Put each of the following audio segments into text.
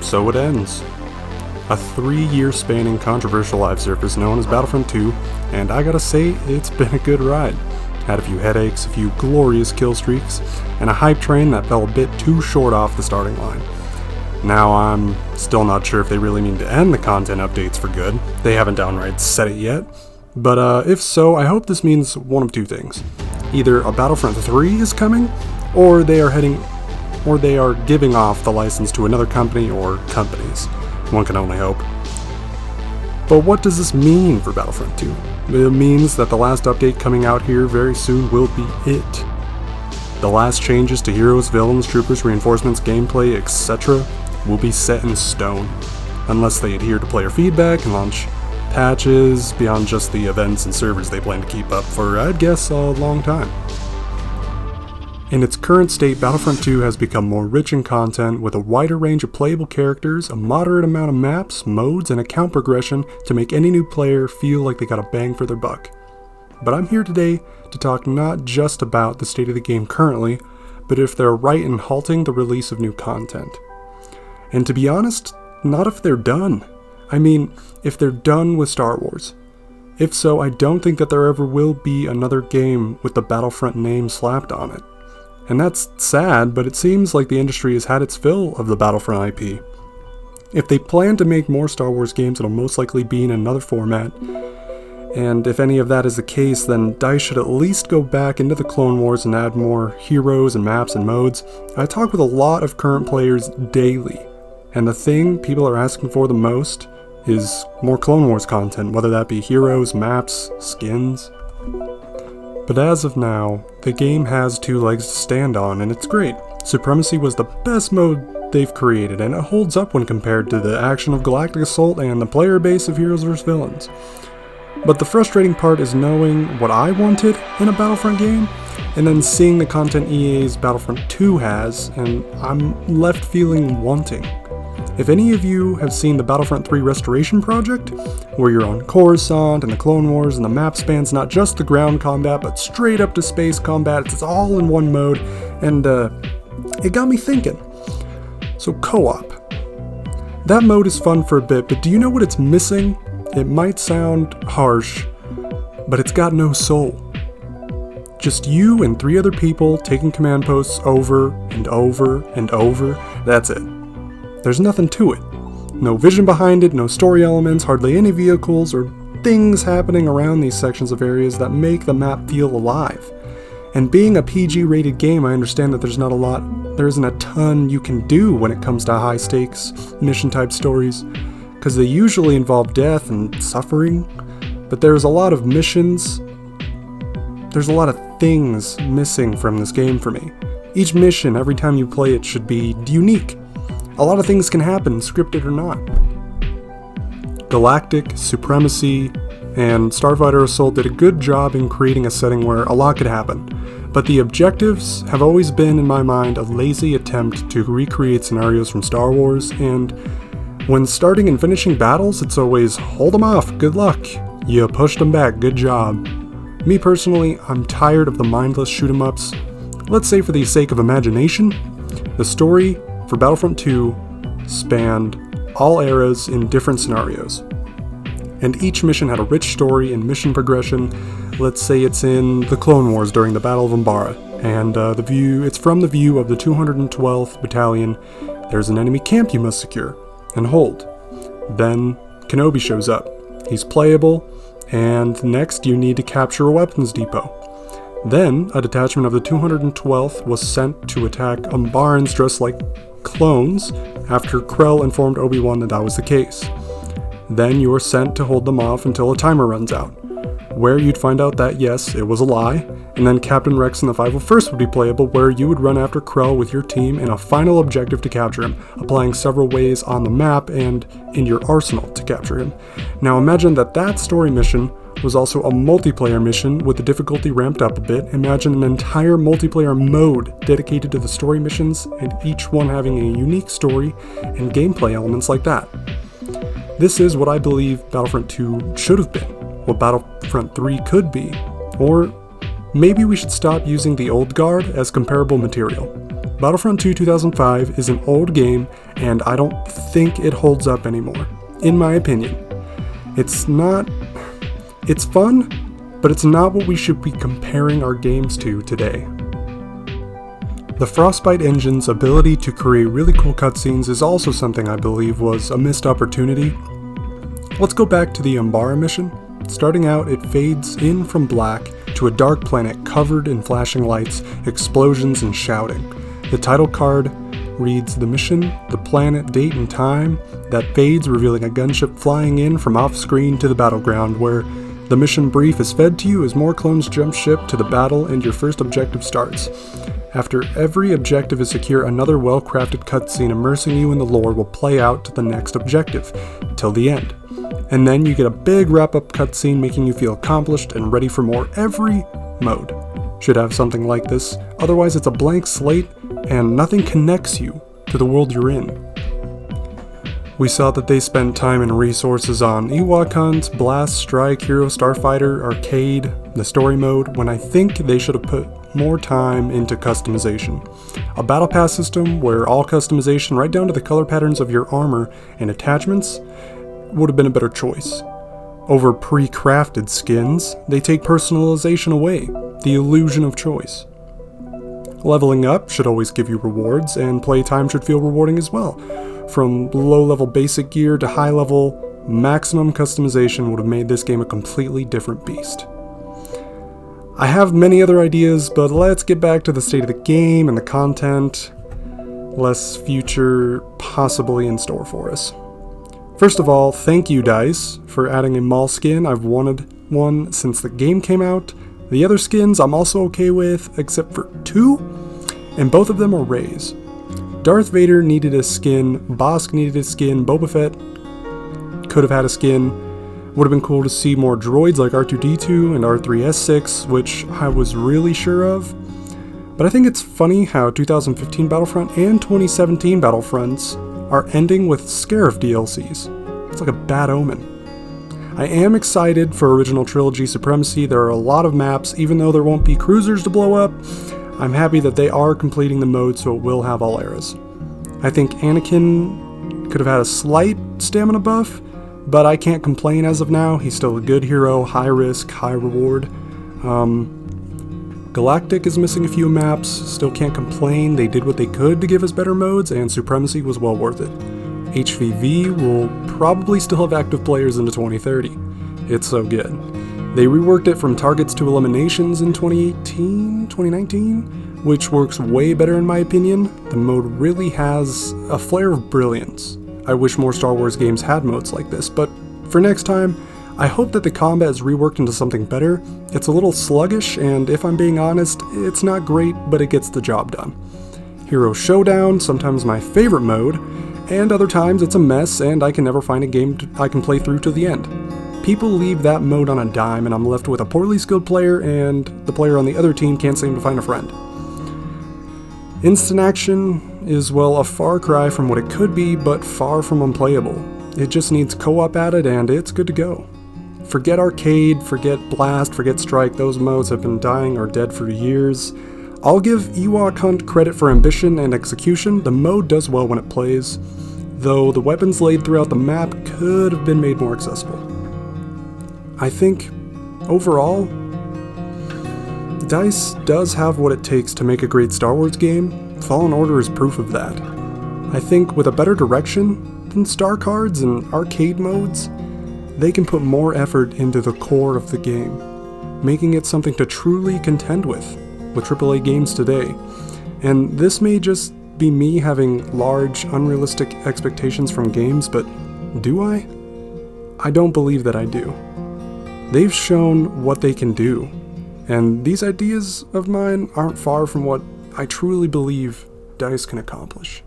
so it ends. A 3-year spanning controversial live service known as Battlefront 2, and I gotta say, it's been a good ride. Had a few headaches, a few glorious kill streaks, and a hype train that fell a bit too short off the starting line. Now I'm still not sure if they really mean to end the content updates for good. They haven't downright said it yet. But if so, I hope this means one of two things. Either a Battlefront 3 is coming, or they are giving off the license to another company or companies. One can only hope. But what does this mean for Battlefront 2? It means that the last update coming out here very soon will be it. The last changes to heroes, villains, troopers, reinforcements, gameplay, etc. will be set in stone, unless they adhere to player feedback and launch patches beyond just the events and servers they plan to keep up for, I'd guess, a long time. In its current state, Battlefront 2 has become more rich in content with a wider range of playable characters, a moderate amount of maps, modes, and account progression to make any new player feel like they got a bang for their buck. But I'm here today to talk not just about the state of the game currently, but if they're right in halting the release of new content. And to be honest, not if they're done. I mean, if they're done with Star Wars. If so, I don't think that there ever will be another game with the Battlefront name slapped on it. And that's sad, but it seems like the industry has had its fill of the Battlefront IP. If they plan to make more Star Wars games, it'll most likely be in another format. And if any of that is the case, then DICE should at least go back into the Clone Wars and add more heroes and maps and modes. I talk with a lot of current players daily, and the thing people are asking for the most is more Clone Wars content, whether that be heroes, maps, skins. But as of now, the game has 2 legs to stand on, and it's great. Supremacy was the best mode they've created, and it holds up when compared to the action of Galactic Assault and the player base of Heroes vs. Villains. But the frustrating part is knowing what I wanted in a Battlefront game, and then seeing the content EA's Battlefront 2 has, and I'm left feeling wanting. If any of you have seen the Battlefront 3 Restoration Project, where you're on Coruscant and the Clone Wars and the map spans not just the ground combat, but straight up to space combat, it's all in one mode, and it got me thinking. So co-op. That mode is fun for a bit, but do you know what it's missing? It might sound harsh, but it's got no soul. Just you and 3 other people taking command posts over and over and over, that's it. There's nothing to it. No vision behind it, no story elements, hardly any vehicles or things happening around these sections of areas that make the map feel alive. And being a PG-rated game, I understand that there isn't a ton you can do when it comes to high-stakes, mission-type stories, because they usually involve death and suffering, but there's a lot of missions. There's a lot of things missing from this game for me. Each mission, every time you play it, should be unique. A lot of things can happen, scripted or not. Galactic, Supremacy, and Starfighter Assault did a good job in creating a setting where a lot could happen, but the objectives have always been, in my mind, a lazy attempt to recreate scenarios from Star Wars, and when starting and finishing battles, it's always, hold them off, good luck, you pushed them back, good job. Me personally, I'm tired of the mindless shoot-em-ups. Let's say for the sake of imagination, the story for Battlefront 2 spanned all eras in different scenarios. And each mission had a rich story and mission progression. Let's say it's in the Clone Wars during the Battle of Umbara, and it's from the view of the 212th Battalion. There's an enemy camp you must secure and hold. Then Kenobi shows up. He's playable, and next you need to capture a weapons depot. Then, a detachment of the 212th was sent to attack Umbarans dressed like clones after Krell informed Obi-Wan that was the case. Then you are sent to hold them off until a timer runs out, where you'd find out that yes, it was a lie, and then Captain Rex and the 501st would be playable, where you would run after Krell with your team in a final objective to capture him, applying several ways on the map and in your arsenal to capture him. Now imagine that story mission was also a multiplayer mission with the difficulty ramped up a bit. Imagine an entire multiplayer mode dedicated to the story missions, and each one having a unique story and gameplay elements like that. This is what I believe Battlefront 2 should have been, what Battlefront 3 could be, or maybe we should stop using the old guard as comparable material. Battlefront 2 2005 is an old game, and I don't think it holds up anymore, in my opinion. It's fun, but it's not what we should be comparing our games to today. The Frostbite engine's ability to create really cool cutscenes is also something I believe was a missed opportunity. Let's go back to the Umbara mission. Starting out, it fades in from black to a dark planet covered in flashing lights, explosions, and shouting. The title card reads the mission, the planet, date, and time. That fades, revealing a gunship flying in from off-screen to the battleground, where the mission brief is fed to you as more clones jump ship to the battle and your first objective starts. After every objective is secure, another well-crafted cutscene immersing you in the lore will play out to the next objective, till the end. And then you get a big wrap-up cutscene making you feel accomplished and ready for more. Every mode should have something like this, otherwise it's a blank slate and nothing connects you to the world you're in. We saw that they spent time and resources on Ewok Hunt, Blast, Strike, Hero, Starfighter, Arcade, the story mode, when I think they should have put more time into customization. A battle pass system where all customization, right down to the color patterns of your armor and attachments, would have been a better choice. Over pre-crafted skins, they take personalization away, the illusion of choice. Leveling up should always give you rewards, and playtime should feel rewarding as well. From low-level basic gear to high-level maximum customization would have made this game a completely different beast. I have many other ideas, but let's get back to the state of the game and the content. Less future possibly in store for us. First of all, thank you DICE for adding a Maul skin. I've wanted one since the game came out. The other skins I'm also okay with, except for 2, and both of them are Rays. Darth Vader needed a skin, Bosk needed a skin, Boba Fett could have had a skin. Would have been cool to see more droids like R2-D2 and R3-S6, which I was really sure of. But I think it's funny how 2015 Battlefront and 2017 Battlefronts are ending with Scarif DLCs. It's like a bad omen. I am excited for Original Trilogy Supremacy. There are a lot of maps, even though there won't be cruisers to blow up. I'm happy that they are completing the mode so it will have all eras. I think Anakin could have had a slight stamina buff, but I can't complain as of now. He's still a good hero, high risk, high reward. Galactic is missing a few maps, still can't complain. They did what they could to give us better modes, and Supremacy was well worth it. HVV will probably still have active players into 2030. It's so good. They reworked it from targets to eliminations in 2019, which works way better in my opinion. The mode really has a flair of brilliance. I wish more Star Wars games had modes like this, but for next time, I hope that the combat is reworked into something better. It's a little sluggish, and if I'm being honest, it's not great, but it gets the job done. Hero Showdown, sometimes my favorite mode, and other times it's a mess and I can never find a game I can play through to the end. People leave that mode on a dime and I'm left with a poorly skilled player and the player on the other team can't seem to find a friend. Instant action is, well, a far cry from what it could be, but far from unplayable. It just needs co-op added and it's good to go. Forget Arcade, forget Blast, forget Strike, those modes have been dying or dead for years. I'll give Ewok Hunt credit for ambition and execution. The mode does well when it plays, though the weapons laid throughout the map could have been made more accessible. I think, overall, DICE does have what it takes to make a great Star Wars game. Fallen Order is proof of that. I think with a better direction than star cards and arcade modes, they can put more effort into the core of the game, making it something to truly contend with AAA games today. And this may just be me having large, unrealistic expectations from games, but do I? I don't believe that I do. They've shown what they can do, and these ideas of mine aren't far from what I truly believe DICE can accomplish.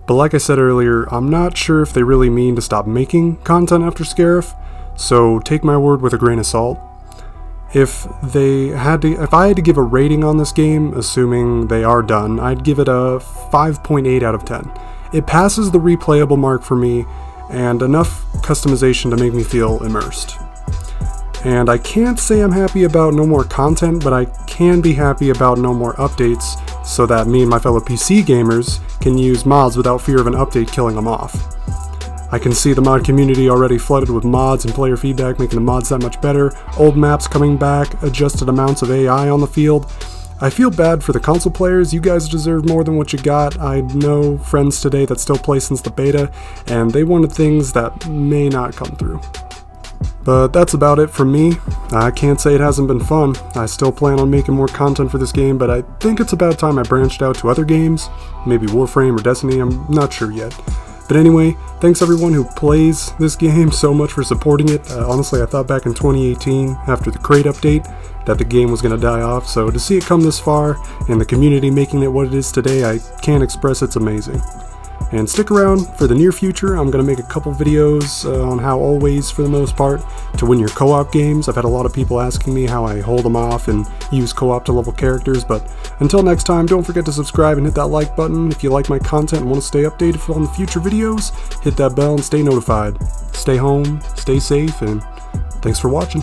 But like I said earlier, I'm not sure if they really mean to stop making content after Scarif, so take my word with a grain of salt. If I had to give a rating on this game, assuming they are done, I'd give it a 5.8 out of 10. It passes the replayable mark for me, and enough customization to make me feel immersed. And I can't say I'm happy about no more content, but I can be happy about no more updates, so that me and my fellow PC gamers can use mods without fear of an update killing them off. I can see the mod community already flooded with mods and player feedback making the mods that much better, old maps coming back, adjusted amounts of AI on the field. I feel bad for the console players. You guys deserve more than what you got. I know friends today that still play since the beta, and they wanted things that may not come through. But that's about it from me. I can't say it hasn't been fun. I still plan on making more content for this game, but I think it's about time I branched out to other games, maybe Warframe or Destiny, I'm not sure yet. But anyway, thanks everyone who plays this game so much for supporting it. Honestly, I thought back in 2018, after the crate update, that the game was going to die off, so to see it come this far, and the community making it what it is today, I can't express it's amazing. And stick around for the near future. I'm going to make a couple videos on how always, for the most part, to win your co-op games. I've had a lot of people asking me how I hold them off and use co-op to level characters, but until next time, don't forget to subscribe and hit that like button. If you like my content and want to stay updated on the future videos, hit that bell and stay notified. Stay home, stay safe, and thanks for watching.